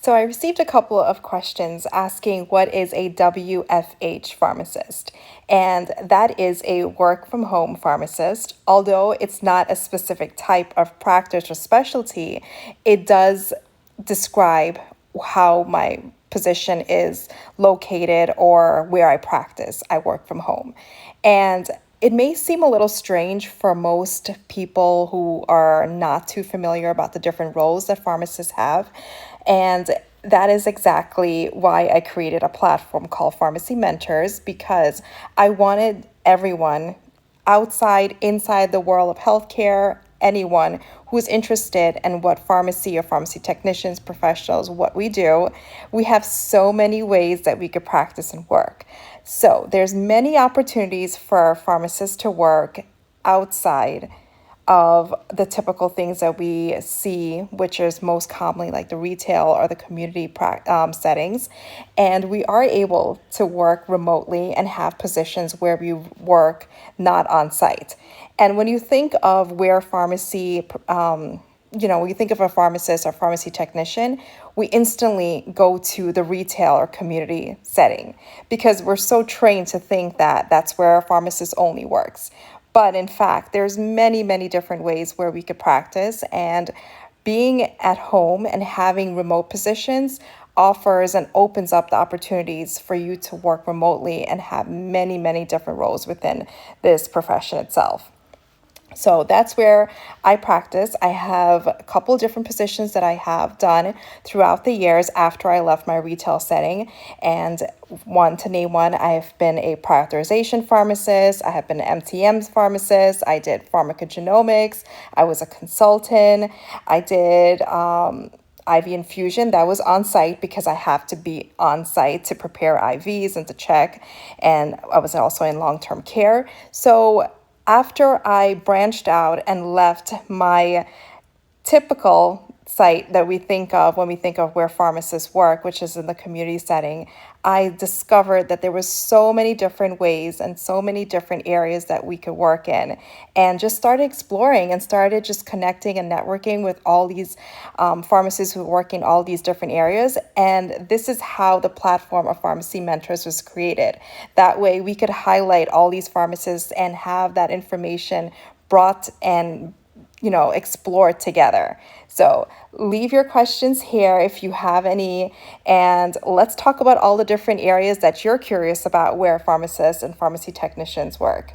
So I received a couple of questions asking what is a WFH pharmacist? And that is a work from home pharmacist. Although it's not a specific type of practice or specialty, it does describe how my position is located or where I practice. I work from home. And it may seem a little strange for most people who are not too familiar about the different roles that pharmacists have. And that is exactly why I created a platform called Pharmacy Mentors, because I wanted everyone outside, inside the world of healthcare, anyone who's interested in what pharmacy or pharmacy technicians, professionals, what we do. We have so many ways that we could practice and work. So there's many opportunities for pharmacists to work outside of the typical things that we see, which is most commonly like the retail or the community settings. And we are able to work remotely and have positions where we work not on site. And when you think of where pharmacy, when you think of a pharmacist or pharmacy technician, we instantly go to the retail or community setting because we're so trained to think that that's where a pharmacist only works. But in fact, there's many, many different ways where we could practice, and being at home and having remote positions offers and opens up the opportunities for you to work remotely and have many, many different roles within this profession itself. So that's where I practice. I have a couple different positions that I have done throughout the years after I left my retail setting. And to name one, I've been a prior authorization pharmacist. I have been an MTM pharmacist. I did pharmacogenomics. I was a consultant. I did IV infusion. That was on site because I have to be on site to prepare IVs and to check. And I was also in long-term care. So after I branched out and left my typical site that we think of when we think of where pharmacists work, which is in the community setting, I discovered that there was so many different ways and so many different areas that we could work in, and just started exploring and started just connecting and networking with all these pharmacists who work in all these different areas. And this is how the platform of Pharmacy Mentors was created. That way we could highlight all these pharmacists and have that information brought and explore together. So leave your questions here if you have any, and let's talk about all the different areas that you're curious about where pharmacists and pharmacy technicians work.